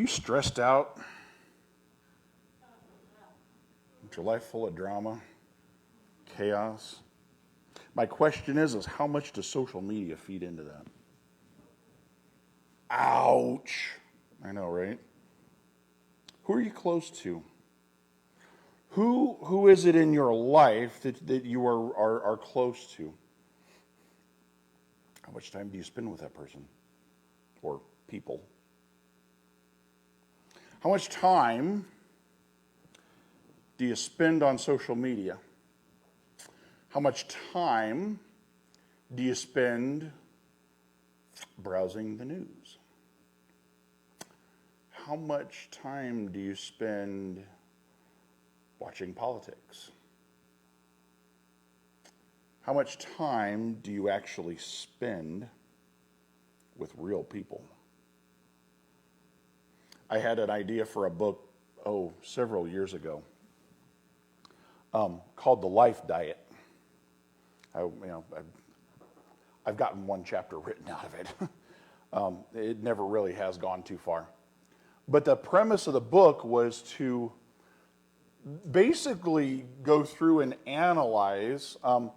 you stressed out? Is your life full of drama, chaos? My question is how much does social media feed into that? Ouch. I know, right? Who are you close to? Who is it in your life that you are close to? How much time do you spend with that person or people? How much time do you spend on social media? How much time do you spend browsing the news? How much time do you spend watching politics? How much time do you actually spend with real people? I had an idea for a book, several years ago, called The Life Diet. I've gotten one chapter written out of it. It never really has gone too far. But the premise of the book was to basically go through and analyze, kind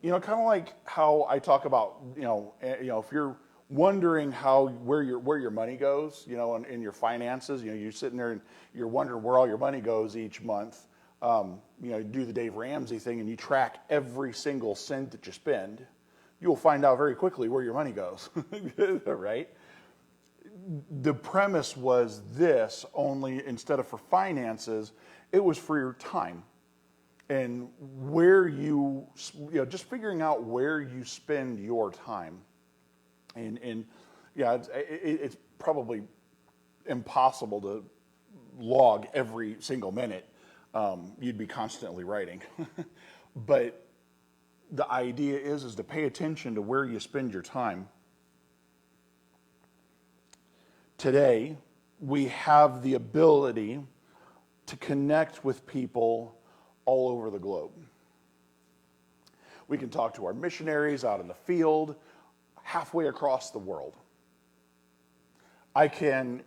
of like how I talk about, if you're wondering where your money goes, in your finances, you're sitting there and you're wondering where all your money goes each month. You do the Dave Ramsey thing and you track every single cent that you spend, you'll find out very quickly where your money goes, right? The premise was this, only instead of for finances, it was for your time. And where just figuring out where you spend your time. And it's probably impossible to log every single minute. You'd be constantly writing. But the idea is to pay attention to where you spend your time. Today, we have the ability to connect with people all over the globe. We can talk to our missionaries out in the field, halfway across the world. I can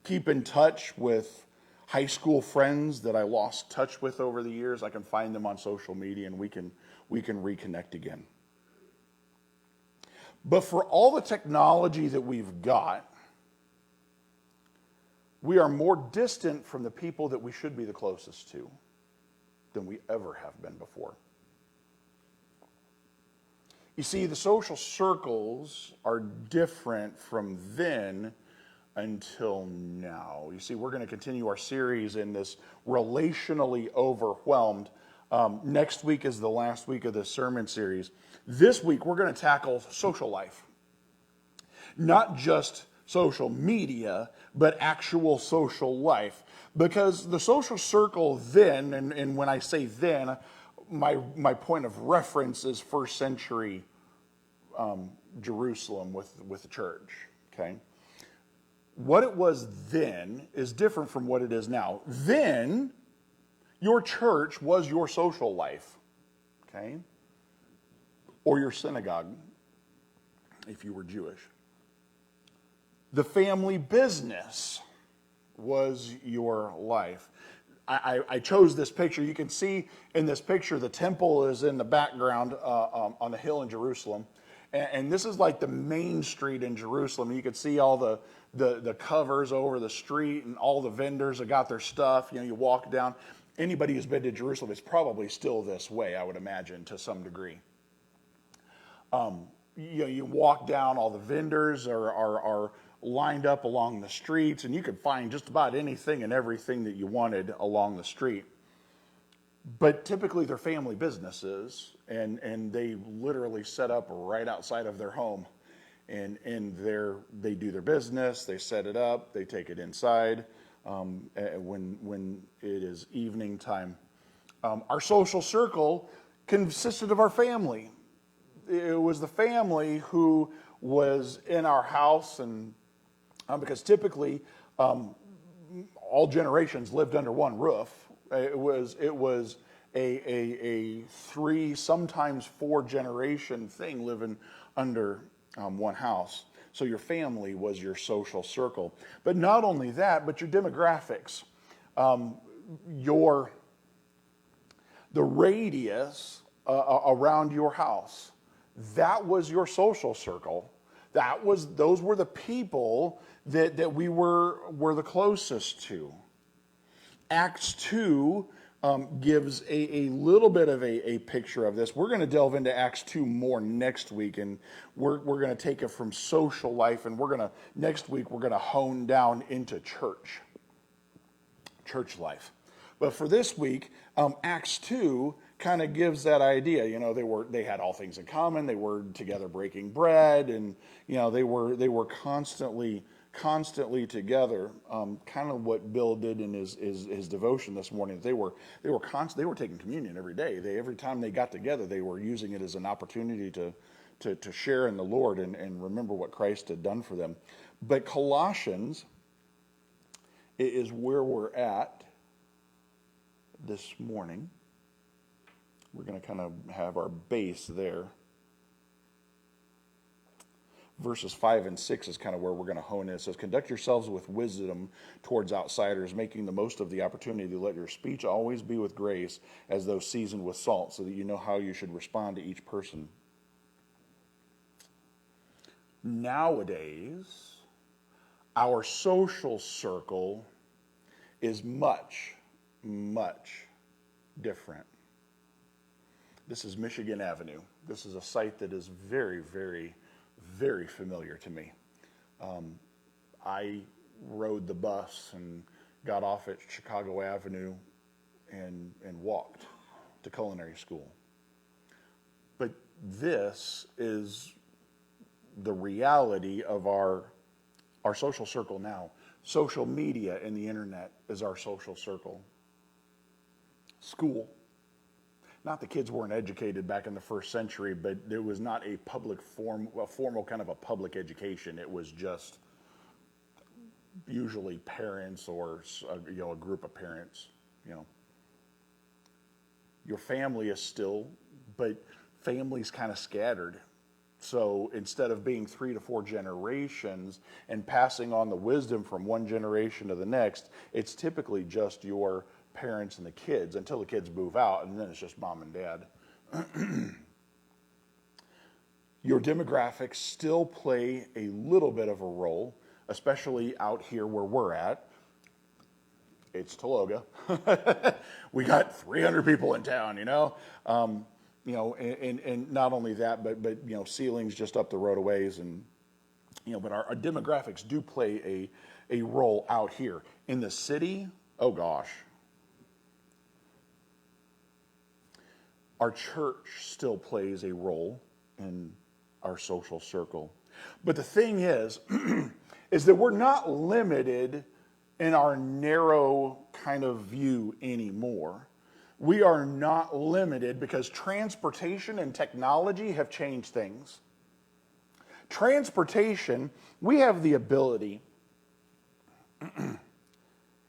keep in touch with high school friends that I lost touch with over the years. I can find them on social media and we can reconnect again. But for all the technology that we've got, we are more distant from the people that we should be the closest to than we ever have been before. You see, the social circles are different from then until now. You see, we're going to continue our series in this Relationally Overwhelmed. Next week is the last week of the sermon series. This week, we're going to tackle social life. Not just social media, but actual social life. Because the social circle then, and when I say then, my point of reference is first century Jerusalem with the church, okay? What it was then is different from what it is now. Then, your church was your social life, okay? Or your synagogue, if you were Jewish. The family business was your life. I chose this picture. You can see in this picture the temple is in the background on the hill in Jerusalem. And this is like the main street in Jerusalem. You can see all the covers over the street and all the vendors that got their stuff. You walk down. Anybody who's been to Jerusalem, it's probably still this way, I would imagine, to some degree. You walk down, all the vendors are lined up along the streets, and you could find just about anything and everything that you wanted along the street. But typically they're family businesses, and they literally set up right outside of their home. And they do their business, they set it up, they take it inside when it is evening time. Our social circle consisted of our family. It was the family who was in our house, and because typically all generations lived under one roof. It was a 3, sometimes 4 generation thing living under one house. So your family was your social circle. But not only that, but your demographics. Your the radius around your house. That was your social circle. Those were the people that we were the closest to. Acts 2 gives a little bit of a picture of this. We're going to delve into Acts 2 more next week, and we're going to take it from social life, and next week we're going to hone down into church life. But for this week, Acts 2 kind of gives that idea. You know, they had all things in common. They were together breaking bread, and you know they were constantly together. Kind of what Bill did in his devotion this morning. They were taking communion every day. Every time they got together, they were using it as an opportunity to share in the Lord and remember what Christ had done for them. But Colossians is where we're at this morning. We're going to kind of have our base there. Verses 5 and 6 is kind of where we're going to hone in. It says, conduct yourselves with wisdom towards outsiders, making the most of the opportunity. Let your speech always be with grace, as though seasoned with salt, so that you know how you should respond to each person. Nowadays, our social circle is much, much different. This is Michigan Avenue. This is a site that is very, very, very familiar to me. I rode the bus and got off at Chicago Avenue and walked to culinary school. But this is the reality of our social circle now. Social media and the internet is our social circle. School. Not the kids weren't educated back in the first century, but there was not a formal kind of a public education. It was just usually parents or a group of parents. You know, your family is still, but family's kind of scattered. So instead of being 3 to 4 generations and passing on the wisdom from one generation to the next, it's typically just your parents and the kids until the kids move out, and then it's just mom and dad. Your demographics still play a little bit of a role, especially out here where we're at. It's Tologa. We got 300 people in town, you know. And not only that, but you know, ceilings just up the road a ways, and you know, but our demographics do play a role out here in the city. Oh gosh. Our church still plays a role in our social circle. But the thing is that we're not limited in our narrow kind of view anymore. We are not limited because transportation and technology have changed things. Transportation, we have the ability,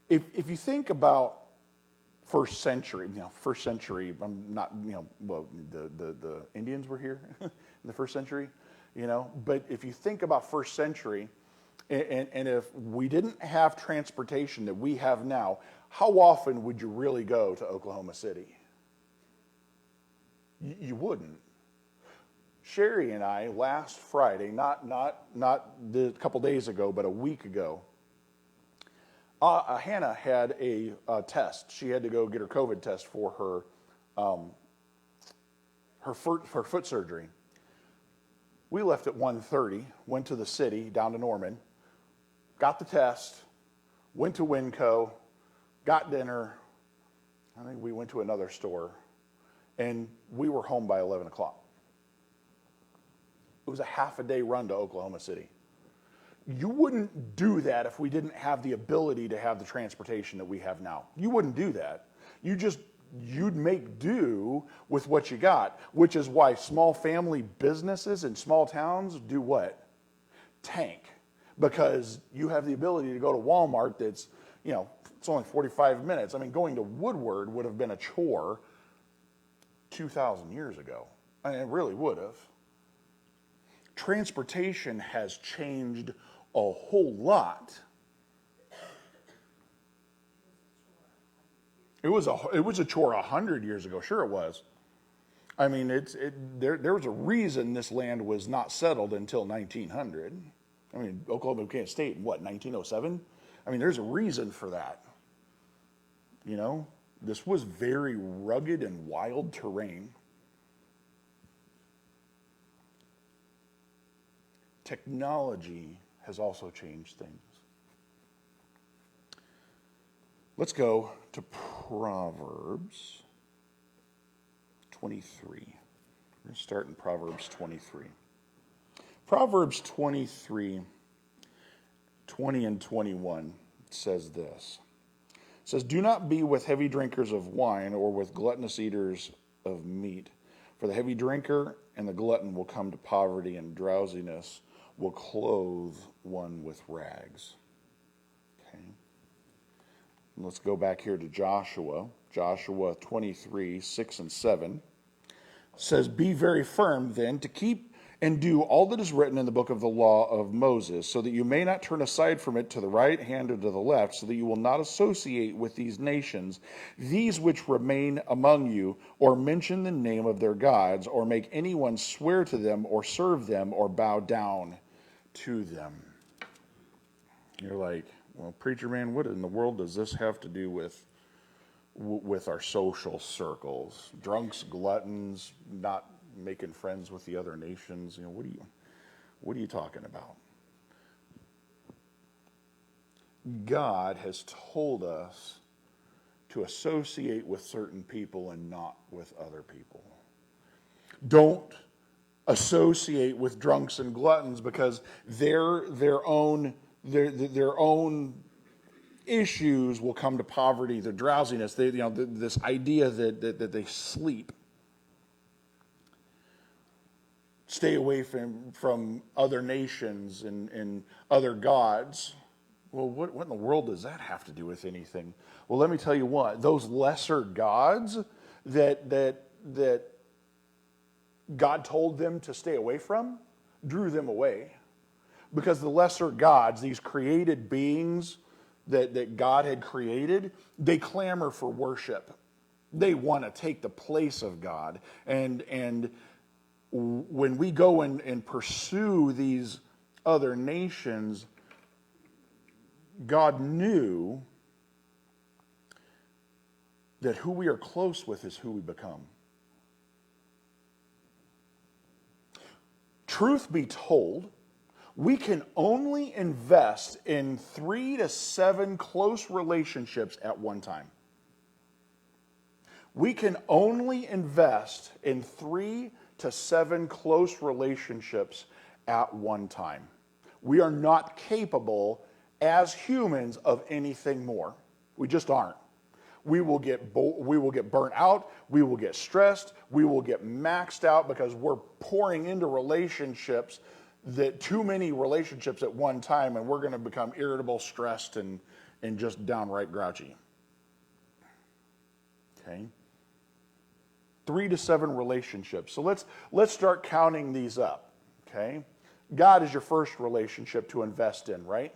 if you think about first century, I'm not, the Indians were here in the first century, but if you think about first century, and if we didn't have transportation that we have now, how often would you really go to Oklahoma City? You wouldn't. Sherry and I, last Friday, not a couple days ago, but a week ago, Hannah had a test. She had to go get her COVID test for her foot surgery. We left at 1:30, went to the city, down to Norman, got the test, went to Winco, got dinner. I think we went to another store, and we were home by 11 o'clock. It was a half a day run to Oklahoma City. You wouldn't do that if we didn't have the ability to have the transportation that we have now. You wouldn't do that. You'd make do with what you got, which is why small family businesses in small towns do what? Tank. Because you have the ability to go to Walmart that's, it's only 45 minutes. I mean, going to Woodward would have been a chore 2,000 years ago. I mean, it really would have. Transportation has changed a whole lot. It was a chore 100 years ago. Sure, it was. I mean, there was a reason this land was not settled until 1900. I mean, Oklahoma became a state in what, 1907? I mean, there's a reason for that. You know, this was very rugged and wild terrain. Technology has also changed things. Let's go to Proverbs 23. We're going to start in Proverbs 23. Proverbs 23, 20 and 21 says this. It says, "Do not be with heavy drinkers of wine or with gluttonous eaters of meat, for the heavy drinker and the glutton will come to poverty, and drowsiness will clothe one with rags." Okay. Let's go back here to Joshua. Joshua 23, 6 and 7 says, "Be very firm then to keep and do all that is written in the book of the law of Moses, so that you may not turn aside from it to the right hand or to the left, so that you will not associate with these nations, these which remain among you, or mention the name of their gods, or make anyone swear to them, or serve them, or bow down to them." You're like, well, preacher man, what in the world does this have to do with our social circles? Drunks, gluttons, not making friends with the other nations. You know, what are you talking about? God has told us to associate with certain people and not with other people. Don't associate with drunks and gluttons because their own issues will come to poverty, the drowsiness, this idea that they sleep. Stay away from other nations and other gods. Well, what in the world does that have to do with anything? Well, let me tell you what. Those lesser gods that God told them to stay away from drew them away. Because the lesser gods, these created beings that God had created, they clamor for worship. They want to take the place of God. And when we go and pursue these other nations, God knew that who we are close with is who we become. Truth be told, we can only invest in 3 to 7 close relationships at one time. We can only invest in 3 to 7 close relationships at one time. We are not capable as humans of anything more. We just aren't. We will get burnt out. We will get stressed. We will get maxed out because we're pouring into relationships, too many relationships at one time, and we're going to become irritable, stressed, and just downright grouchy. Okay. 3 to 7 relationships. So let's start counting these up. Okay. God is your first relationship to invest in, right?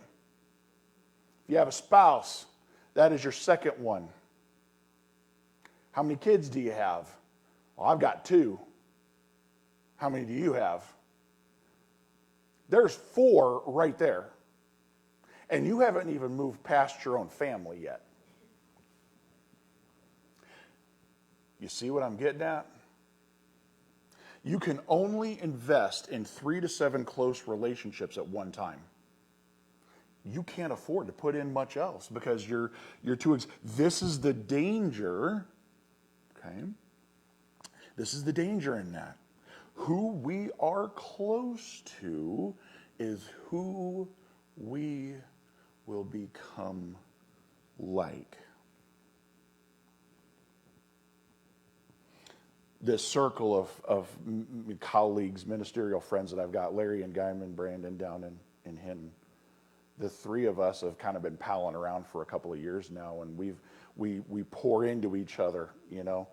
If you have a spouse, that is your second one. How many kids do you have? Well, I've got 2. How many do you have? There's 4 right there. And you haven't even moved past your own family yet. You see what I'm getting at? You can only invest in 3 to 7 close relationships at one time. You can't afford to put in much else because you're too. This is the danger. Okay. This is the danger in that. Who we are close to is who we will become like. This circle of colleagues, ministerial friends that I've got, Larry and Guyman, Brandon down in Hinton, the 3 of us have kind of been palling around for a couple of years now, and we pour into each other, you know.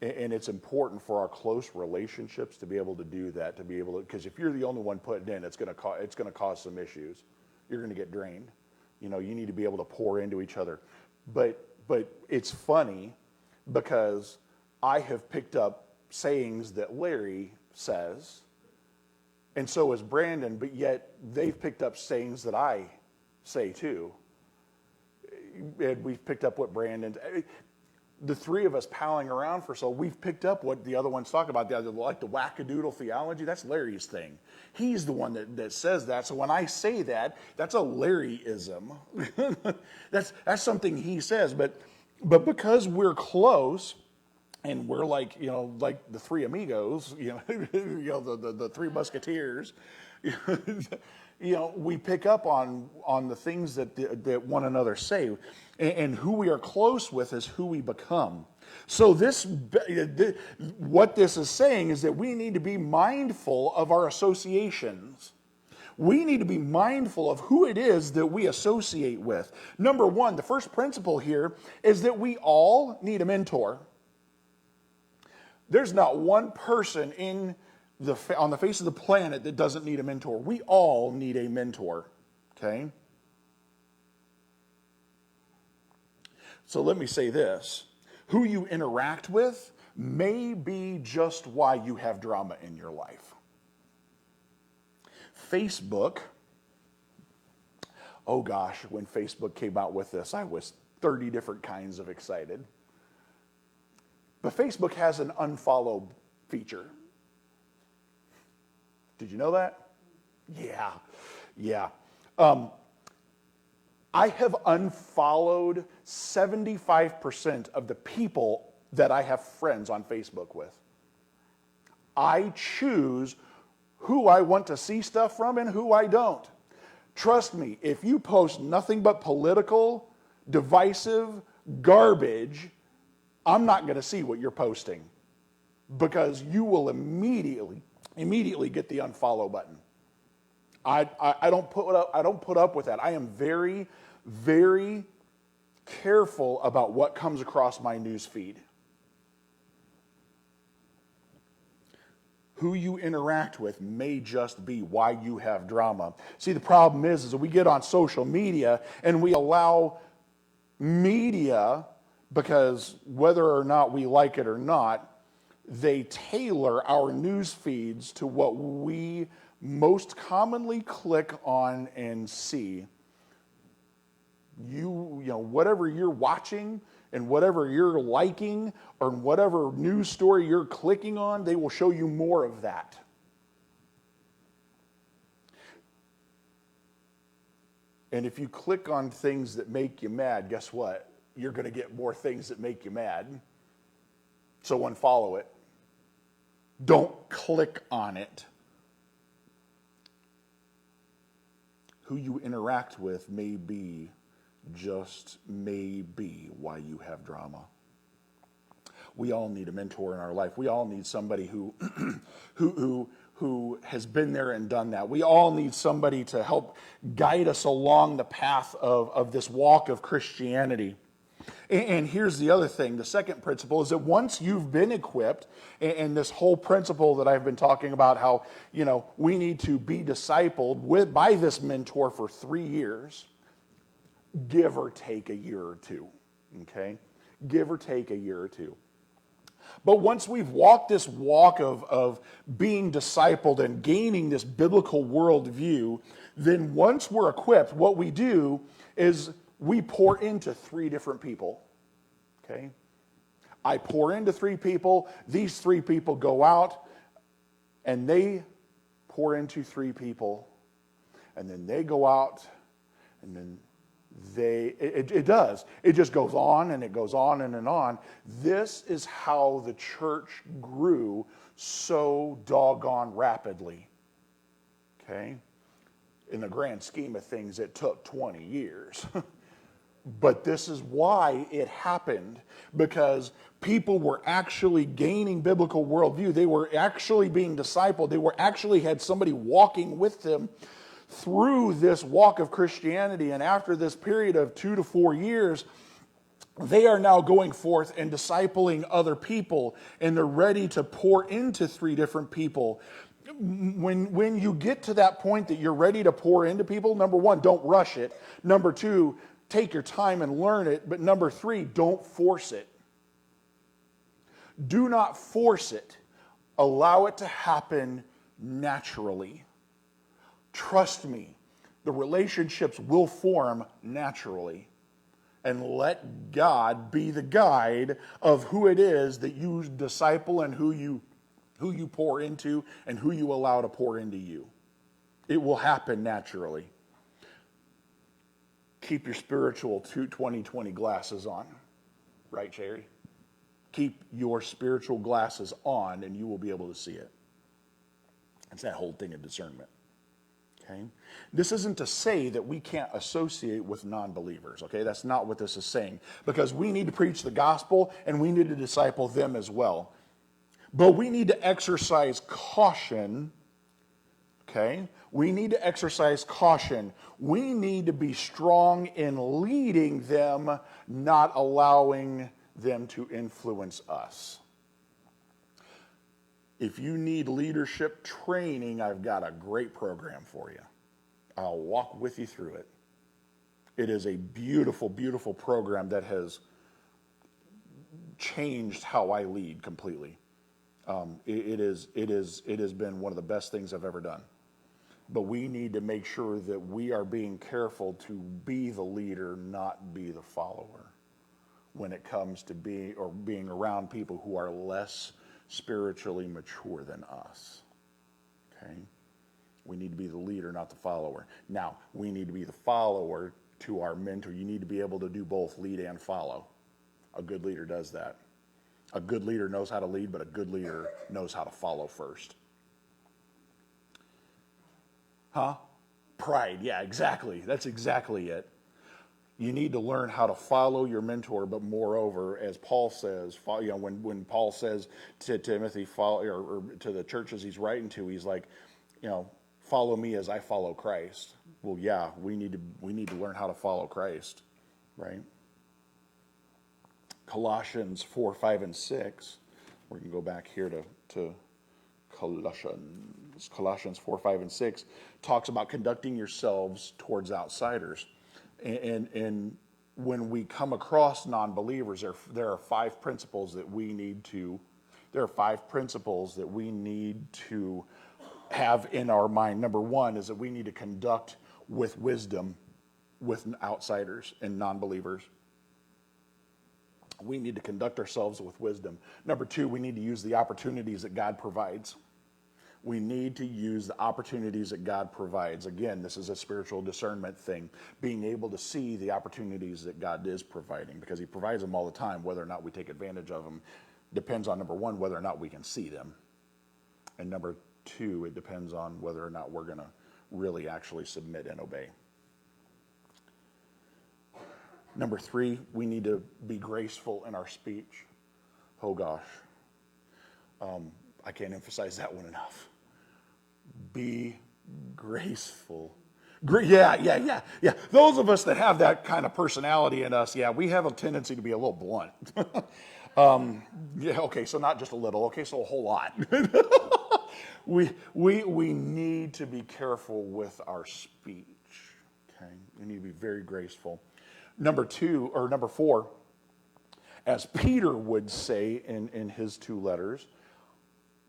And it's important for our close relationships to be able to do that, to be able to, because if you're the only one putting in, it's going to cause some issues. You're going to get drained. You need to be able to pour into each other. But it's funny because I have picked up sayings that Larry says, and so has Brandon, but yet they've picked up sayings that I say too. And we've picked up what the three of us palling around for so we've picked up what the other one's talking about, like the wackadoodle theology. That's Larry's thing. He's the one that says that. So when I say that, that's a Larryism. that's something he says. But because we're close, and we're like the three amigos, the three musketeers, we pick up on the things that one another say, and who we are close with is who we become. So what this is saying is that we need to be mindful of our associations. We need to be mindful of who it is that we associate with. Number one, the first principle here is that we all need a mentor. There's not one person on the face of the planet that doesn't need a mentor. We all need a mentor, okay? So let me say this. Who you interact with may be just why you have drama in your life. Facebook, oh gosh, when Facebook came out with this, I was 30 different kinds of excited. But Facebook has an unfollow feature. Did you know that? Yeah. I have unfollowed 75% of the people that I have friends on Facebook with. I choose who I want to see stuff from and who I don't. Trust me, if you post nothing but political, divisive garbage, I'm not going to see what you're posting because you will immediately get the unfollow button. I don't put up with that. I am very, very careful about what comes across my news feed. Who you interact with may just be why you have drama. See, the problem is that we get on social media and we allow media, because whether or not we like it or not, they tailor our news feeds to what we most commonly click on and see. Whatever you're watching and whatever you're liking or whatever news story you're clicking on, they will show you more of that. And if you click on things that make you mad, guess what? You're going to get more things that make you mad. So unfollow it. Don't click on it. Who you interact with may be why you have drama. We all need a mentor in our life. We all need somebody who has been there and done that. We all need somebody to help guide us along the path of this walk of Christianity. And here's the other thing. The second principle is that once you've been equipped, and this whole principle that I've been talking about, how we need to be discipled by this mentor for 3 years, give or take a year or two, okay? Give or take a year or two. But once we've walked this walk of being discipled and gaining this biblical worldview, then once we're equipped, what we do is we pour into 3 different people, okay? I pour into 3 people. These 3 people go out, and they pour into 3 people, and then they go out, and then it does. It just goes on, and it goes on and on. This is how the church grew so doggone rapidly, okay? In the grand scheme of things, it took 20 years. But this is why it happened, because people were actually gaining biblical worldview. They were actually being discipled. They actually had somebody walking with them through this walk of Christianity. And after this period of 2 to 4 years, they are now going forth and discipling other people, and they're ready to pour into 3 different people. When you get to that point that you're ready to pour into people, number 1, don't rush it. Number 2, take your time and learn it. But number 3, don't force it. Do not force it. Allow it to happen naturally. Trust me, the relationships will form naturally. And let God be the guide of who it is that you disciple and who you pour into and who you allow to pour into you. It will happen naturally. Keep your spiritual 2020 glasses on. Right, Sherry? Keep your spiritual glasses on and you will be able to see it. It's that whole thing of discernment. Okay? This isn't to say that we can't associate with non-believers. Okay? That's not what this is saying. Because we need to preach the gospel and we need to disciple them as well. But we need to exercise caution. Okay? We need to exercise caution. We need to be strong in leading them, not allowing them to influence us. If you need leadership training, I've got a great program for you. I'll walk with you through it. It is a beautiful, beautiful program that has changed how I lead completely. It has been one of the best things I've ever done. But we need to make sure that we are being careful to be the leader, not be the follower, when it comes to being around people who are less spiritually mature than us. Okay? We need to be the leader, not the follower. Now, we need to be the follower to our mentor. You need to be able to do both, lead and follow. A good leader does that. A good leader knows how to lead, but a good leader knows how to follow first. Pride. Yeah, exactly. That's exactly it. You need to learn how to follow your mentor, but moreover, as Paul says, when Paul says to Timothy, or to the churches he's writing to, he's like, follow me as I follow Christ. Well, yeah, we need to learn how to follow Christ, right? Colossians 4, 5, and 6. We can go back here to Colossians 4, 5, and 6 talks about conducting yourselves towards outsiders. And when we come across non-believers, there are 5 principles that we need to have in our mind. Number 1 is that we need to conduct with wisdom with outsiders and non-believers. We need to conduct ourselves with wisdom. Number 2, we need to use the opportunities that God provides. We need to use the opportunities that God provides. Again, this is a spiritual discernment thing. Being able to see the opportunities that God is providing, because he provides them all the time. Whether or not we take advantage of them depends on, number 1, whether or not we can see them. And number 2, it depends on whether or not we're going to really actually submit and obey. Number 3, we need to be graceful in our speech. Oh gosh. I can't emphasize that one enough. Be graceful. Yeah. Those of us that have that kind of personality in us, we have a tendency to be a little blunt. Okay, so not just a little. Okay, so a whole lot. We need to be careful with our speech. Okay, we need to be very graceful. Number 4, as Peter would say in his 2 letters,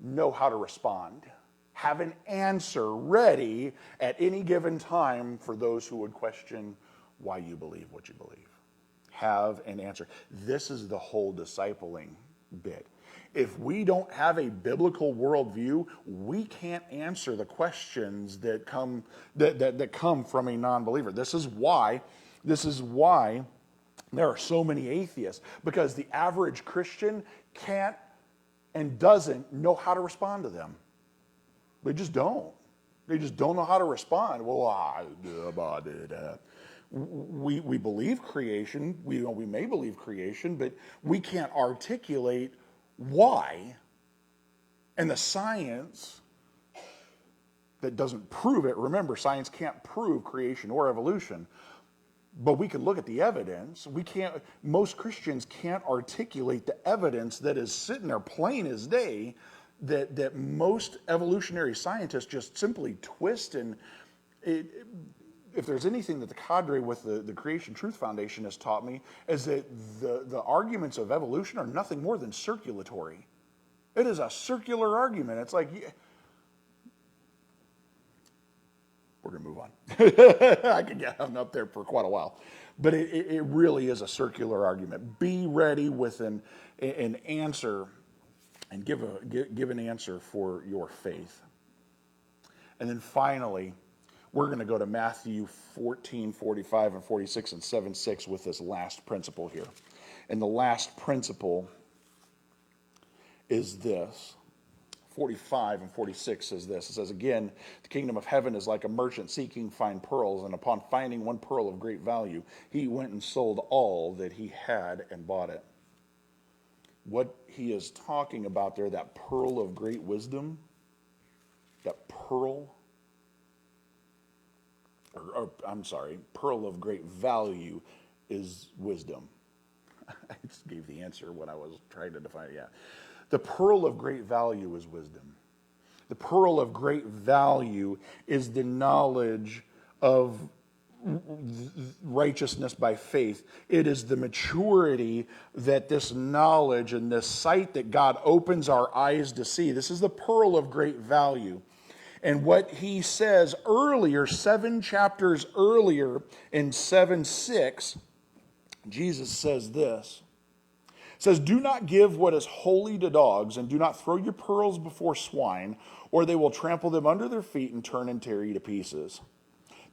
know how to respond. Have an answer ready at any given time for those who would question why you believe what you believe. Have an answer. This is the whole discipling bit. If we don't have a biblical worldview, we can't answer the questions that come from a non-believer. This is why there are so many atheists, because the average Christian can't and doesn't know how to respond to them. They just don't. They just don't know how to respond. Well, we believe creation. We may believe creation, but we can't articulate why. And the science that doesn't prove it. Remember, science can't prove creation or evolution. But we can look at the evidence. Most Christians can't articulate the evidence that is sitting there plain as day that most evolutionary scientists just simply twist. And if there's anything that the cadre with the Creation Truth Foundation has taught me, is that the arguments of evolution are nothing more than circulatory. It is a circular argument. It's like, we're going to move on. I could get hung up there for quite a while. But it really is a circular argument. Be ready with an answer and give an answer for your faith. And then finally, we're going to go to Matthew 14, 45, and 46, and 7:6 with this last principle here. And the last principle is this. 45 and 46 says this. It says, again, the kingdom of heaven is like a merchant seeking fine pearls, and upon finding one pearl of great value, he went and sold all that he had and bought it. What he is talking about there, that pearl of great wisdom, that pearl, pearl of great value is wisdom. I just gave the answer when I was trying to define it. Yeah. The pearl of great value is wisdom. The pearl of great value is the knowledge of righteousness by faith. It is the maturity that this knowledge and this sight that God opens our eyes to see. This is the pearl of great value. And what he says earlier, 7 chapters earlier in 7:6, Jesus says this. It says, do not give what is holy to dogs, and do not throw your pearls before swine, or they will trample them under their feet and turn and tear you to pieces.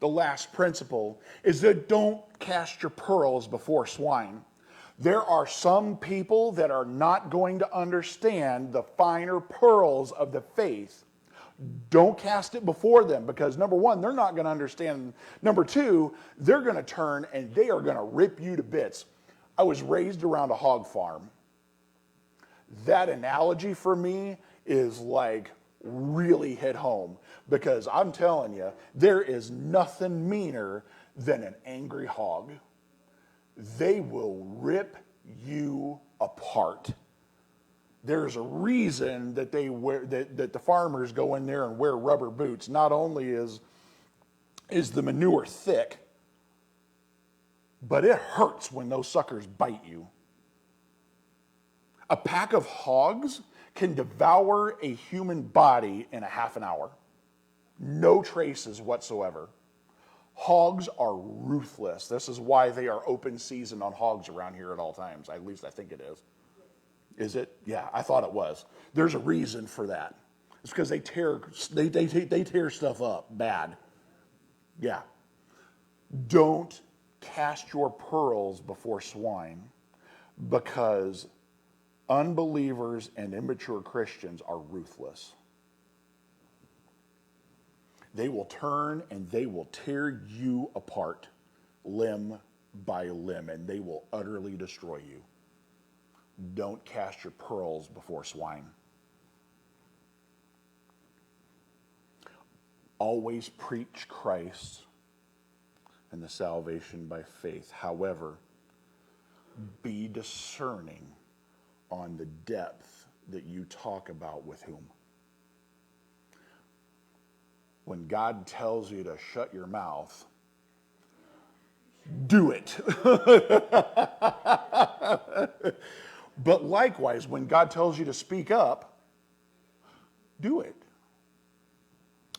The last principle is that don't cast your pearls before swine. There are some people that are not going to understand the finer pearls of the faith. Don't cast it before them, because number one, they're not going to understand. Number two, they're going to turn and they are going to rip you to bits. I was raised around a hog farm. That analogy for me is like really hit home, because I'm telling you, there is nothing meaner than an angry hog. They will rip you apart. There's a reason that they wear that the farmers go in there and wear rubber boots. Not only is the manure thick, but it hurts when those suckers bite you. A pack of hogs can devour a human body in a half an hour. No traces whatsoever. Hogs are ruthless. This is why they are open season on hogs around here at all times. At least I think it is. Is it? Yeah, I thought it was. There's a reason for that. It's because they tear stuff up bad. Yeah. Don't cast your pearls before swine, because unbelievers and immature Christians are ruthless. They will turn and they will tear you apart limb by limb, and they will utterly destroy you. Don't cast your pearls before swine. Always preach Christ and the salvation by faith. However, be discerning on the depth that you talk about with whom. When God tells you to shut your mouth, do it. But likewise, when God tells you to speak up, do it.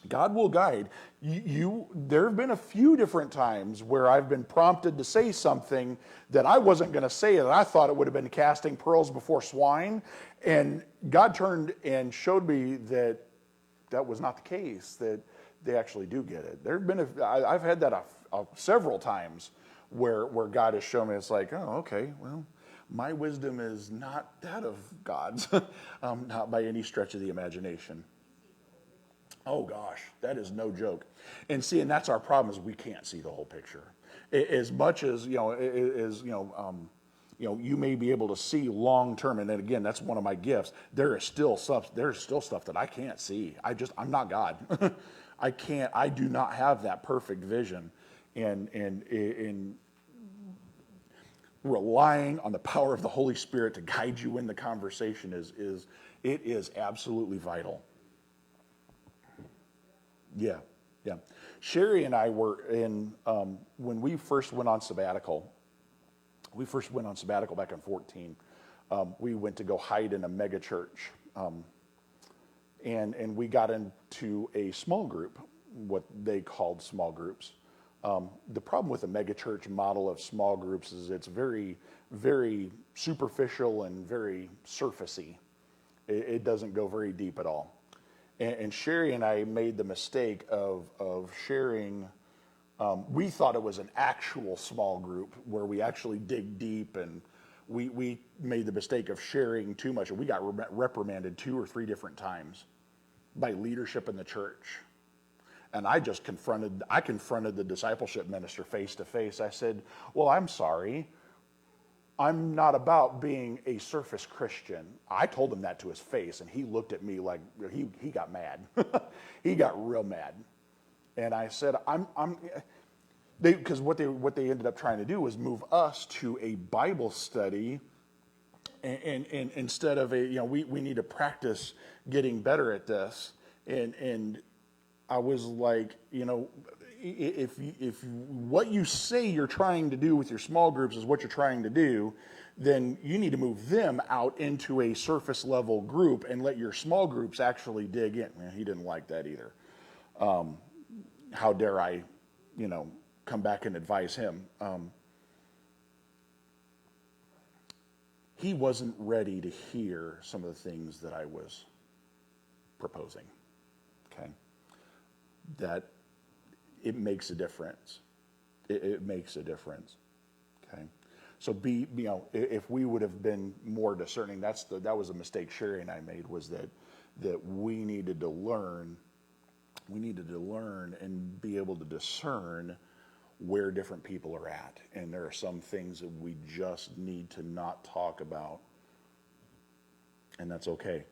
God will guide you. There have been a few different times where I've been prompted to say something that I wasn't going to say, and I thought it would have been casting pearls before swine. And God turned and showed me that that was not the case, that they actually do get it. There have been I've had that several times where God has shown me, it's like, oh, okay, well, my wisdom is not that of God's, not by any stretch of the imagination. Oh gosh, that is no joke. And see, and that's our problem, is we can't see the whole picture. As much as you may be able to see long term, and then again, that's one of my gifts. There's still stuff that I can't see. I'm not God. I do not have that perfect vision, and relying on the power of the Holy Spirit to guide you in the conversation is absolutely vital. Yeah, yeah. Sherry and I were in, when we first went on sabbatical, back in 14. We went to go hide in a mega church. And we got into a small group, what they called small groups. The problem with the megachurch model of small groups is it's very, very superficial and very surfacey. It doesn't go very deep at all. And Sherry and I made the mistake of sharing. We thought it was an actual small group where we actually dig deep, and we made the mistake of sharing too much. And we got reprimanded 2 or 3 different times by leadership in the church. And I confronted the discipleship minister face to face. I said, well, I'm sorry. I'm not about being a surface Christian. I told him that to his face, and he looked at me like he got mad. He got real mad. And I said, because what they ended up trying to do was move us to a Bible study, and instead of we need to practice getting better at this. And I was like, if what you say you're trying to do with your small groups is what you're trying to do, then you need to move them out into a surface level group and let your small groups actually dig in. He didn't like that either. How dare I, come back and advise him? He wasn't ready to hear some of the things that I was proposing. Okay, that it makes a difference. It makes a difference. Okay, so if we would have been more discerning, that was a mistake Sherry and I made, was that we needed to learn. We needed to learn and be able to discern where different people are at, and there are some things that we just need to not talk about, and that's okay.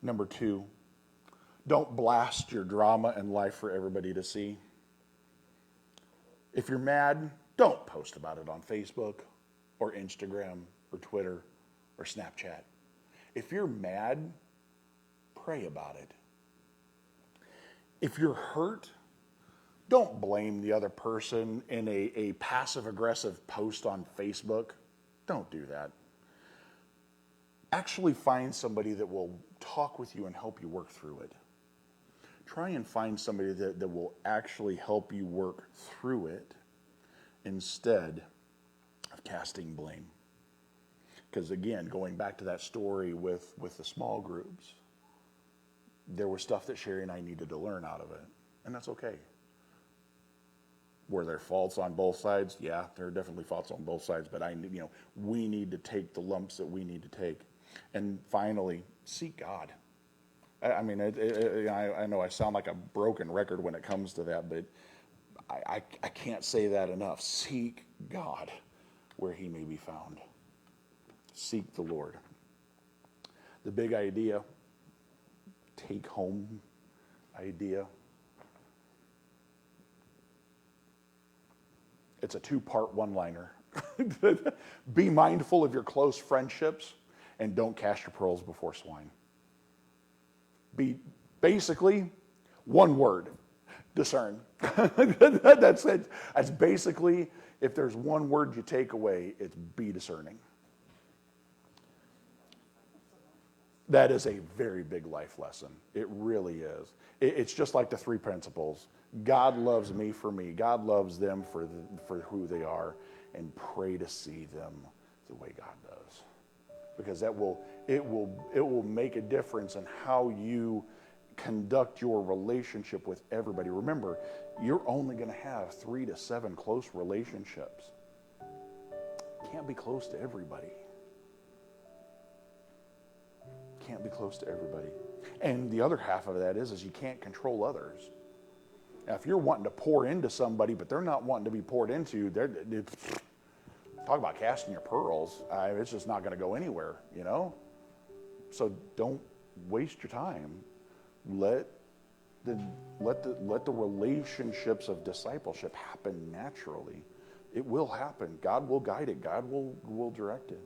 Number 2, don't blast your drama in life for everybody to see. If you're mad, don't post about it on Facebook or Instagram or Twitter or Snapchat. If you're mad, pray about it. If you're hurt, don't blame the other person in a passive-aggressive post on Facebook. Don't do that. Actually find somebody that will talk with you and help you work through it. Try and find somebody that will actually help you work through it instead of casting blame. Because again, going back to that story with the small groups, there was stuff that Sherry and I needed to learn out of it, and that's okay. Were there faults on both sides? Yeah, there are definitely faults on both sides, but we need to take the lumps that we need to take. And finally, seek God. I know I sound like a broken record when it comes to that, but I can't say that enough. Seek God where he may be found. Seek the Lord. The big idea, take home idea. It's a 2-part one-liner. Be mindful of your close friendships and don't cast your pearls before swine. Be basically one word, discern. That's it. That's basically, if there's one word you take away, it's be discerning. That is a very big life lesson. It really is. It's just like the 3 principles. God loves me for me. God loves them for who they are, and pray to see them the way God does, because it will make a difference in how you conduct your relationship with everybody. Remember, you're only going to have 3 to 7 close relationships. Can't be close to everybody. Can't be close to everybody. And the other half of that is you can't control others. Now, if you're wanting to pour into somebody, but they're not wanting to be poured into, talk about casting your pearls. It's just not going to go anywhere, So don't waste your time. Let then let the relationships of discipleship happen naturally. It will happen. God will guide it. God will direct it.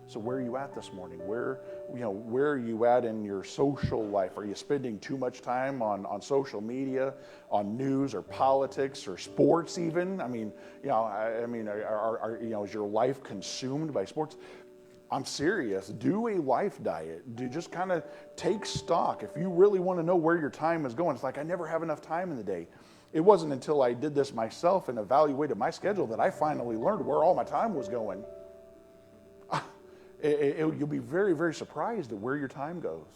So where are you at this morning? Where are you at in your social life? Are you spending too much time on social media, on news or politics or sports even? Is your life consumed by sports? I'm serious. Do a life diet. Just kind of take stock. If you really want to know where your time is going, it's like I never have enough time in the day. It wasn't until I did this myself and evaluated my schedule that I finally learned where all my time was going. You'll be very, very surprised at where your time goes.